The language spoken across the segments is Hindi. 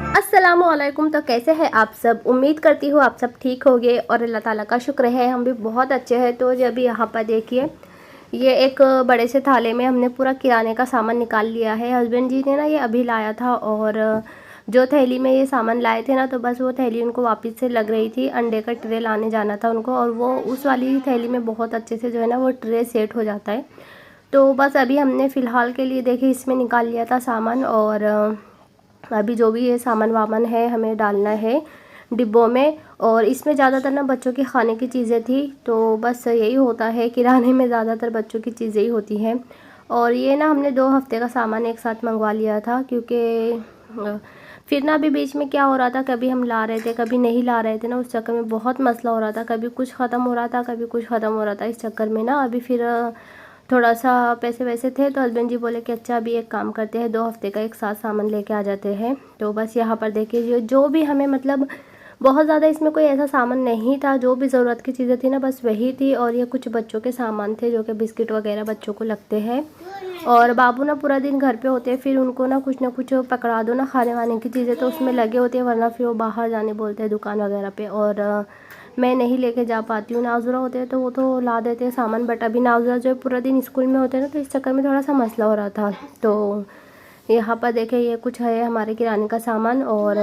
अस्सलामुअलैकुम। तो कैसे हैं आप सब? उम्मीद करती हूँ आप सब ठीक होंगे और अल्लाह ताला का शुक्र है हम भी बहुत अच्छे हैं। तो जब यहाँ पर देखिए, ये एक बड़े से थाले में हमने पूरा किराने का सामान निकाल लिया है। हस्बैंड जी ने ना ये अभी लाया था, और जो थैली में ये सामान लाए थे ना, तो बस वो थैली उनको वापस से लग रही थी। अंडे का ट्रे लाने जाना था उनको, और वो उस वाली थैली में बहुत अच्छे से जो है ना वो ट्रे सेट हो जाता है। तो बस अभी हमने फ़िलहाल के लिए देखिए इसमें निकाल लिया था सामान, और अभी जो भी ये सामान वामान है हमें डालना है डिब्बों में। और इसमें ज़्यादातर ना बच्चों की खाने की चीज़ें थी, तो बस यही होता है किराने में ज़्यादातर बच्चों की चीज़ें ही होती हैं। और ये ना हमने 2 हफ्ते का सामान एक साथ मंगवा लिया था, क्योंकि फिर ना अभी बीच में क्या हो रहा था, कभी हम ला रहे थे कभी नहीं ला रहे थे ना, उस चक्कर में बहुत मसला हो रहा था। कभी कुछ ख़त्म हो रहा था कभी कुछ ख़त्म हो रहा था। इस चक्कर में ना अभी फिर थोड़ा सा पैसे वैसे थे, तो हस्बैंड जी बोले कि अच्छा अभी एक काम करते हैं, 2 हफ्ते का एक साथ सामान लेके आ जाते हैं। तो बस यहाँ पर देखिए जो भी हमें मतलब बहुत ज़्यादा इसमें कोई ऐसा सामान नहीं था, जो भी ज़रूरत की चीज़ें थी ना बस वही थी। और ये कुछ बच्चों के सामान थे, जो कि बिस्किट वगैरह बच्चों को लगते हैं। और बाबू ना पूरा दिन घर पे होते हैं, फिर उनको ना कुछ पकड़ा दो ना खाने वाने की चीज़ें, तो उसमें लगे होते हैं, वरना फिर वो बाहर जाने बोलते हैं दुकान वगैरह पे। और मैं नहीं लेके जा पाती हूँ। नाज़ुरा होते हैं तो वो तो ला देते हैं सामान, बट अभी नाज़ुरा जो है पूरा दिन स्कूल में होते हैं ना, तो इस चक्कर में थोड़ा सा मसला हो रहा था। तो यहाँ पर देखें ये कुछ है हमारे किराने का सामान। और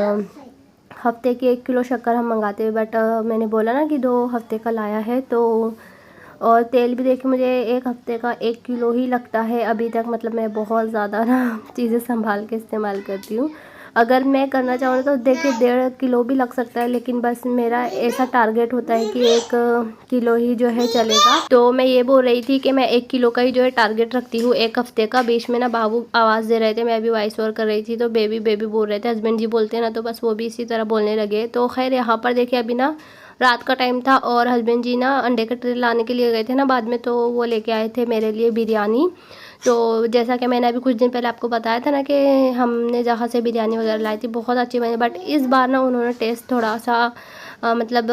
हफ्ते की 1 किलो शक्कर हम मंगाते हैं, बट मैंने बोला ना कि 2 हफ्ते का लाया है। तो और तेल भी देखिए मुझे 1 हफ्ते का 1 किलो ही लगता है अभी तक। मतलब मैं बहुत ज़्यादा ना चीज़ें संभाल के इस्तेमाल करती हूँ। अगर मैं करना चाहूँ तो देखिए 1.5 किलो भी लग सकता है, लेकिन बस मेरा ऐसा टारगेट होता है कि 1 किलो ही जो है चलेगा। तो मैं ये बोल रही थी कि मैं 1 किलो का ही जो है टारगेट रखती हूँ 1 हफ्ते का। बीच में ना बाबू आवाज़ दे रहे थे, मैं भी वॉइस ओवर कर रही थी, तो बेबी बेबी बोल रहे थे। हस्बैंड जी बोलते हैं ना, तो बस वो भी इसी तरह बोलने लगे। तो खैर यहाँ पर देखिए अभी ना रात का टाइम था, और हस्बैंड जी ना अंडे का ट्रे लाने के लिए गए थे ना बाद में, तो वो लेके आए थे मेरे लिए बिरयानी। तो जैसा कि मैंने अभी कुछ दिन पहले आपको बताया था ना कि हमने जहाँ से बिरयानी वगैरह लाई थी बहुत अच्छी बनी, बट इस बार ना उन्होंने टेस्ट थोड़ा सा मतलब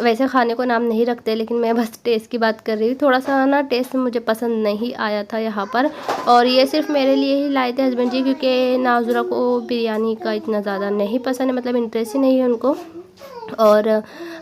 वैसे खाने को नाम नहीं रखते, लेकिन मैं बस टेस्ट की बात कर रही हूँ। थोड़ा सा ना टेस्ट मुझे पसंद नहीं आया था यहाँ पर। और ये सिर्फ मेरे लिए ही लाए थे हस्बैंड जी, क्योंकि नाज़ुरा को बिरयानी का इतना ज़्यादा नहीं पसंद है, मतलब इंटरेस्ट ही नहीं है उनको। और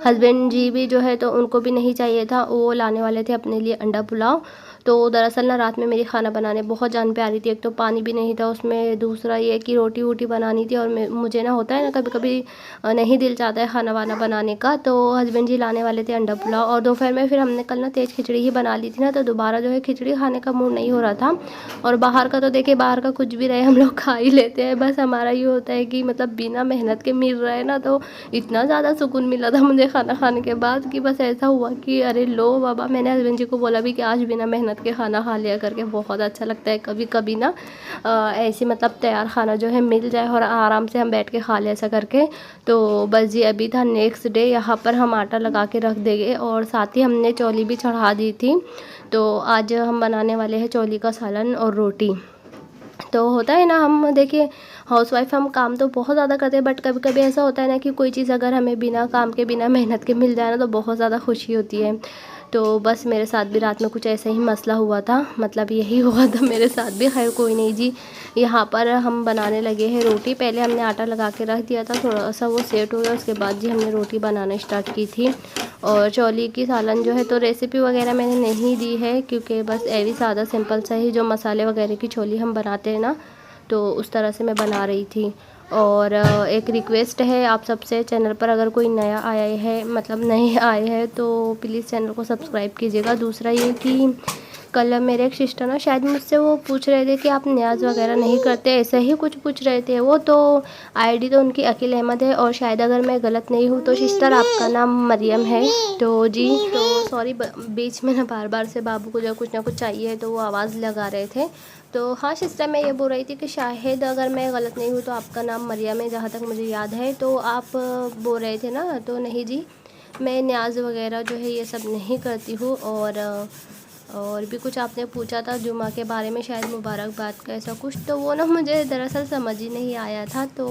हस्बैंड जी भी जो है तो उनको भी नहीं चाहिए था, वो लाने वाले थे अपने लिए अंडा पुलाव। तो दरअसल ना रात में मेरी खाना बनाने बहुत जान पे आ रही थी। एक तो पानी भी नहीं था उसमें, दूसरा ये कि रोटी वोटी बनानी थी, और मुझे ना होता है ना कभी कभी नहीं दिल चाहता है खाना वाना बनाने का। तो हस्बैंड जी लाने वाले थे अंडा पुलाव, और दोपहर में फिर हमने कल ना तेज़ खिचड़ी ही बना ली थी ना, तो दोबारा जो है खिचड़ी खाने का मूड नहीं हो रहा था। और बाहर का तो देखिए, बाहर का कुछ भी रहे हम लोग खा ही लेते हैं। बस हमारा ये होता है कि मतलब बिना मेहनत के मिल रहा है ना, तो इतना ज़्यादा सुकून मिला था मुझे खाना खाने के बाद कि बस ऐसा हुआ कि अरे लो बाबा। मैंने हस्बैंड जी को बोला भी कि आज बिना मेहनत के खाना खा लिया करके, बहुत अच्छा लगता है कभी कभी ना ऐसे मतलब तैयार खाना जो है मिल जाए और आराम से हम बैठ के खा ले ऐसा करके। तो बस जी अभी था नेक्स्ट डे, यहाँ पर हम आटा लगा के रख देंगे, और साथ ही हमने चौली भी चढ़ा दी थी। तो आज हम बनाने वाले हैं चौली का सालन और रोटी। तो होता है ना, हम देखिए हाउसवाइफ हम काम तो बहुत ज़्यादा करते हैं, बट कभी कभी ऐसा होता है ना कि कोई चीज़ अगर हमें बिना काम के बिना मेहनत के मिल जाए ना, तो बहुत ज़्यादा खुशी होती है। तो बस मेरे साथ भी रात में कुछ ऐसा ही मसला हुआ था, मतलब यही हुआ था मेरे साथ भी। खैर कोई नहीं जी, यहाँ पर हम बनाने लगे हैं रोटी। पहले हमने आटा लगा के रख दिया था, थोड़ा सा वो सेट हो गया, उसके बाद जी हमने रोटी बनाना स्टार्ट की थी। और चौली की सालन जो है तो रेसिपी वगैरह मैंने नहीं दी है, क्योंकि बस ऐवी सादा सिंपल सा ही जो मसाले वगैरह की छोली हम बनाते हैं ना, तो उस तरह से मैं बना रही थी। और एक रिक्वेस्ट है आप सबसे, चैनल पर अगर कोई नया आया है, मतलब नए आए हैं, तो प्लीज़ चैनल को सब्सक्राइब कीजिएगा। दूसरा ये कि कल मेरे एक सिस्टर ना शायद मुझसे वो पूछ रहे थे कि आप न्याज़ वगैरह नहीं करते, ऐसे ही कुछ पूछ रहे थे वो। तो आईडी तो उनकी अकील अहमद है, और शायद अगर मैं गलत नहीं हूँ तो सिस्टर आपका नाम मरियम है। तो जी तो सॉरी, बीच में ना बार बार से बाबू को जो कुछ ना कुछ चाहिए तो वो आवाज़ लगा रहे थे। तो हाँ सिस्टर, मैं ये बोल रही थी कि शायद अगर मैं गलत नहीं हूँ तो आपका नाम मरियम है, जहाँ तक मुझे याद है। तो आप बोल रहे थे ना, तो नहीं जी, मैं न्याज़ वगैरह जो है ये सब नहीं करती हूँ। और भी कुछ आपने पूछा था जुमा के बारे में, शायद मुबारकबाद का ऐसा कुछ, तो वो ना मुझे दरअसल समझ ही नहीं आया था। तो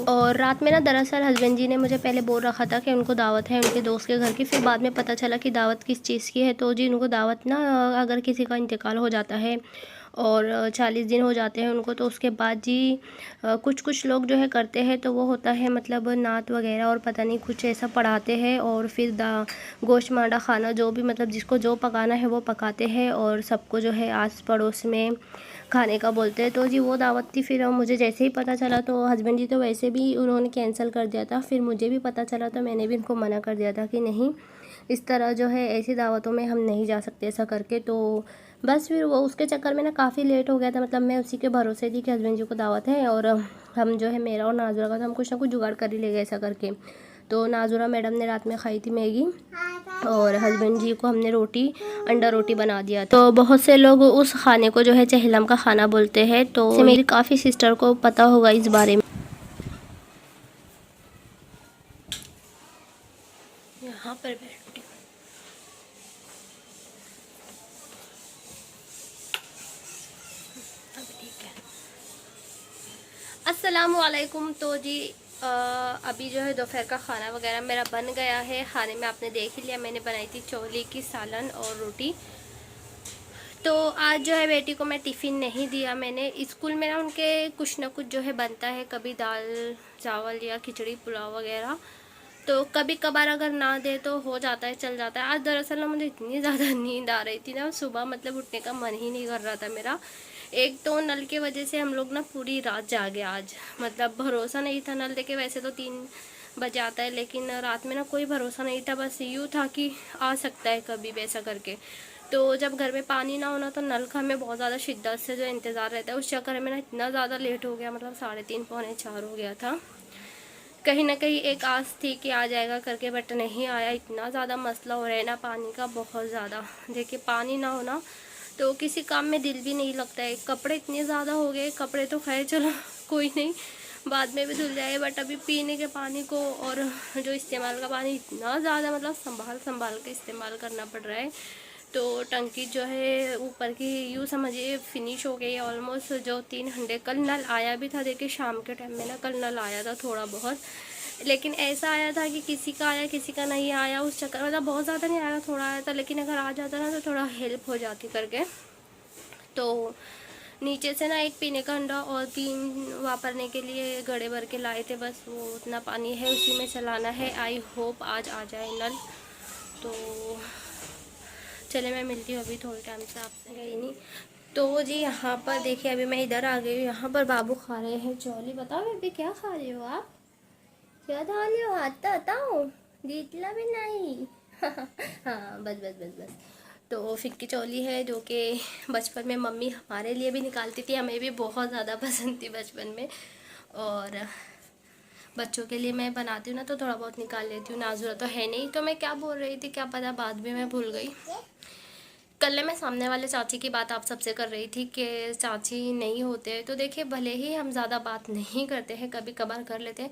और रात में ना दरअसल हस्बैंड जी ने मुझे पहले बोल रखा था कि उनको दावत है उनके दोस्त के घर की, फिर बाद में पता चला कि दावत किस चीज़ की है। तो जी उनको दावत ना, अगर किसी का इंतकाल हो जाता है और 40 दिन हो जाते हैं उनको। तो उसके बाद जी कुछ कुछ लोग जो है करते हैं, तो वो होता है मतलब नात वगैरह और पता नहीं कुछ ऐसा पढ़ाते हैं, और फिर गोश्त मांडा खाना जो भी मतलब जिसको जो पकाना है वो पकाते हैं, और सबको जो है आस पड़ोस में खाने का बोलते हैं। तो जी वो दावत थी। फिर मुझे जैसे ही पता चला, तो हस्बैंड जी तो वैसे भी उन्होंने कैंसिल कर दिया था, फिर मुझे भी पता चला तो मैंने भी उनको मना कर दिया था कि नहीं, इस तरह जो है ऐसी दावतों में हम नहीं जा सकते ऐसा करके। तो बस फिर वो उसके चक्कर में ना काफ़ी लेट हो गया था। मतलब मैं उसी के भरोसे थी कि हस्बैंड जी को दावत है, और हम जो है मेरा और नाजुरा का, तो हम कुछ ना कुछ जुगाड़ कर ही ले गए ऐसा करके। तो नाजुरा मैडम ने रात में खाई थी मैगी, और हस्बैंड जी को हमने रोटी, अंडा रोटी बना दिया। तो बहुत से लोग उस खाने को जो है चहलम का खाना बोलते हैं। तो मेरी काफ़ी सिस्टर को पता होगा इस बारे में। यहाँ पर बैठी अब ठीक है। अस्सलामुअलैकुम। तो जी अभी जो है दोपहर का खाना वगैरह मेरा बन गया है। खाने में आपने देख ही लिया, मैंने बनाई थी छोले की सालन और रोटी। तो आज जो है बेटी को मैं टिफ़िन नहीं दिया मैंने। स्कूल में ना उनके कुछ ना कुछ जो है बनता है, कभी दाल चावल या खिचड़ी पुलाव वगैरह। तो कभी कभार अगर ना दे तो हो जाता है, चल जाता है। आज दरअसल ना मुझे इतनी ज़्यादा नींद आ रही थी ना, सुबह मतलब उठने का मन ही नहीं कर रहा था मेरा। एक तो नल के वजह से हम लोग ना पूरी रात जागे आज। मतलब भरोसा नहीं था, नल देके वैसे तो 3 बजे आता है, लेकिन रात में ना कोई भरोसा नहीं था। बस यूँ था कि आ सकता है कभी भी ऐसा करके। तो जब घर में पानी ना होना तो नल का हमें बहुत ज़्यादा शिद्दत से जो इंतज़ार रहता है। उस चक्कर में ना इतना ज़्यादा लेट हो गया, मतलब 3:30 पौने 4 हो गया था। कहीं ना कहीं एक आस थी कि आ जाएगा करके, बट नहीं आया। इतना ज़्यादा मसला हो रहा है ना पानी का, बहुत ज़्यादा। देखिए पानी ना होना तो किसी काम में दिल भी नहीं लगता है। कपड़े इतने ज़्यादा हो गए, कपड़े तो खैर चलो कोई नहीं, बाद में भी धुल जाए, बट अभी पीने के पानी को और जो इस्तेमाल का पानी इतना ज़्यादा मतलब संभाल संभाल के इस्तेमाल करना पड़ रहा है। तो टंकी जो है ऊपर की यूँ समझिए फिनिश हो गई है ऑलमोस्ट। जो 3 घंटे कल नल आया भी था, देखिए शाम के टाइम में ना कल नल आया था थोड़ा बहुत, लेकिन ऐसा आया था कि किसी का आया किसी का नहीं आया। उस चक्कर मतलब बहुत ज़्यादा नहीं आया, थोड़ा आया था, लेकिन अगर आ जाता ना तो थोड़ा हेल्प हो जाती करके। तो नीचे से ना एक पीने का अंडा और 3 वापरने के लिए गड़े भर के लाए थे, बस वो उतना पानी है उसी में चलाना है। आई होप आज आ जाए नल। तो चले मैं मिलती हूँ अभी थोड़े टाइम से, आपसे गई नहीं। तो जी यहाँ पर देखिए अभी मैं इधर आ गई हूँ। यहाँ पर बाबू खा रहे हैं चौली। बताओ बेबी क्या खा रहे हो आप, क्या खा रहे हो, हाथ तो बताओ, जीतला भी नहीं। हाँ बस बस बस बस। तो फिक्की चौली है जो कि बचपन में मम्मी हमारे लिए भी निकालती थी, हमें भी बहुत ज़्यादा पसंद थी बचपन में। और बच्चों के लिए मैं बनाती हूँ ना तो थोड़ा बहुत निकाल लेती हूँ। नाजुरा तो है नहीं, तो मैं क्या बोल रही थी क्या पता, बाद में मैं भूल गई। कल मैं सामने वाले चाची की बात आप सबसे कर रही थी कि चाची नहीं होते। तो देखिए भले ही हम ज़्यादा बात नहीं करते हैं, कभी कभार कर लेते हैं,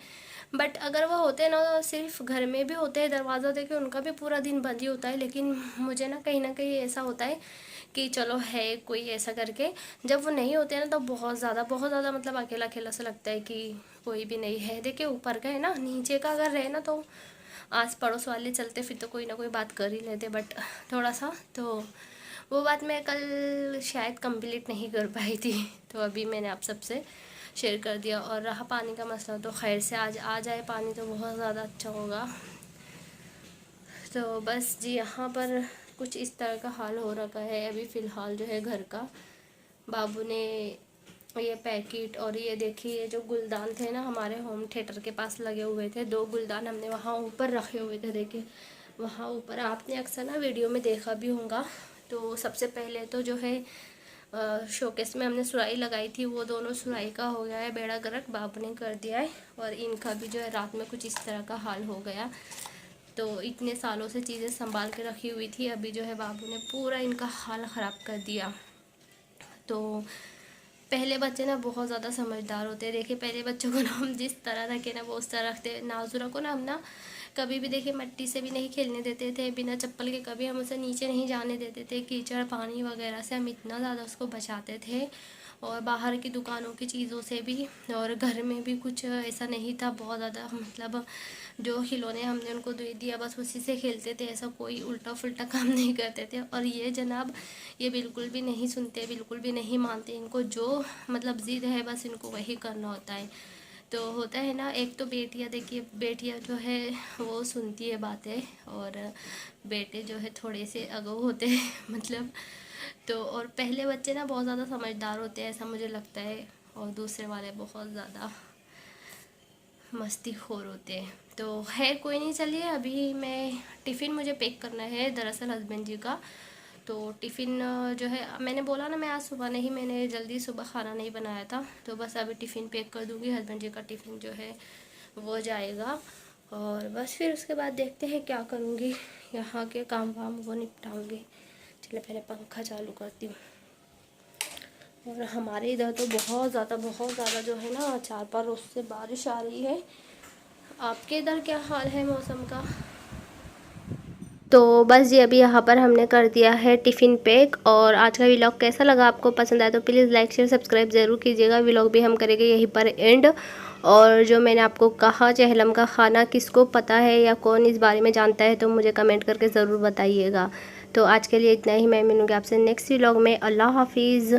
बट अगर वो होते हैं ना, सिर्फ घर में भी होते हैं, दरवाज़ा देके उनका भी पूरा दिन बंद ही होता है। लेकिन मुझे ना कहीं ऐसा होता है कि चलो है कोई ऐसा करके। जब वो नहीं होते हैं ना तो बहुत ज़्यादा मतलब अकेला अकेला सा लगता है कि कोई भी नहीं है। देखिए ऊपर का है ना, नीचे का अगर रहे ना तो आस पड़ोस वाले चलते फिर तो कोई ना कोई बात कर ही लेते, बट थोड़ा सा तो वो बात मैं कल शायद कंप्लीट नहीं कर पाई थी। तो अभी मैंने आप सबसे शेयर कर दिया। और रहा पानी का मसला, तो खैर से आज आ जाए पानी तो बहुत ज़्यादा अच्छा होगा। तो बस जी यहाँ पर कुछ इस तरह का हाल हो रखा है अभी फ़िलहाल जो है घर का। बाबू ने ये पैकेट और ये देखिए जो गुलदान थे ना हमारे होम थिएटर के पास लगे हुए थे, 2 गुलदान हमने वहाँ ऊपर रखे हुए थे। देखिए वहाँ ऊपर आपने अक्सर ना वीडियो में देखा भी होगा। तो सबसे पहले तो जो है शोकेस में हमने सुराही लगाई थी, वो दोनों सुराही का हो गया है बेड़ा गर्क, बाबू ने कर दिया है। और इनका भी जो है रात में कुछ इस तरह का हाल हो गया। तो इतने सालों से चीज़ें संभाल के रखी हुई थी, अभी जो है बाबू ने पूरा इनका हाल ख़राब कर दिया। तो पहले बच्चे ना बहुत ज़्यादा समझदार होते हैं। देखिए पहले बच्चों को ना हम जिस तरह रखे ना वो उस तरह रखते हैं। नाजुरा को ना हम ना कभी भी देखिए मट्टी से भी नहीं खेलने देते थे, बिना चप्पल के कभी हम उसे नीचे नहीं जाने देते थे। कीचड़ पानी वगैरह से हम इतना ज़्यादा उसको बचाते थे। और बाहर की दुकानों की चीज़ों से भी, और घर में भी कुछ ऐसा नहीं था बहुत ज़्यादा, मतलब जो खिलौने हमने उनको दे दिया बस उसी से खेलते थे, ऐसा कोई उल्टा फुल्टा काम नहीं करते थे। और ये जनाब ये बिल्कुल भी नहीं सुनते, बिल्कुल भी नहीं मानते, इनको जो मतलब ज़िद है बस इनको वही करना होता है। तो होता है ना, एक तो बेटियां देखिए, बेटियां जो है वो सुनती है बातें, और बेटे जो है थोड़े से अगो होते हैं मतलब। तो और पहले बच्चे ना बहुत ज़्यादा समझदार होते हैं ऐसा मुझे लगता है, और दूसरे वाले बहुत ज़्यादा मस्ती खोर होते हैं। तो खैर कोई नहीं, चलिए अभी मैं टिफ़िन मुझे पैक करना है दरअसल हस्बैंड जी का। तो टिफ़िन जो है मैंने बोला ना, मैं आज सुबह नहीं, मैंने जल्दी सुबह खाना नहीं बनाया था, तो बस अभी टिफ़िन पैक कर दूँगी। हस्बैंड जी का टिफ़िन जो है वो जाएगा, और बस फिर उसके बाद देखते हैं क्या करूँगी, यहाँ के काम वाम वो निपटाऊँगी। चलिए पहले पंखा चालू करती हूँ। और हमारे इधर तो बहुत ज़्यादा जो है ना 4-5 रोज़ से बारिश आ रही है। आपके इधर क्या हाल है मौसम का? तो बस जी अभी यहाँ पर हमने कर दिया है टिफ़िन पैक। और आज का व्लॉग कैसा लगा, आपको पसंद आया तो प्लीज़ लाइक शेयर सब्सक्राइब ज़रूर कीजिएगा। व्लॉग भी हम करेंगे यहीं पर एंड। और जो मैंने आपको कहा चेहलम का खाना किसको पता है या कौन इस बारे में जानता है तो मुझे कमेंट करके ज़रूर बताइएगा। तो आज के लिए इतना ही, मैं मिलूँगी आपसे नेक्स्ट व्लॉग में। अल्लाह हाफिज़।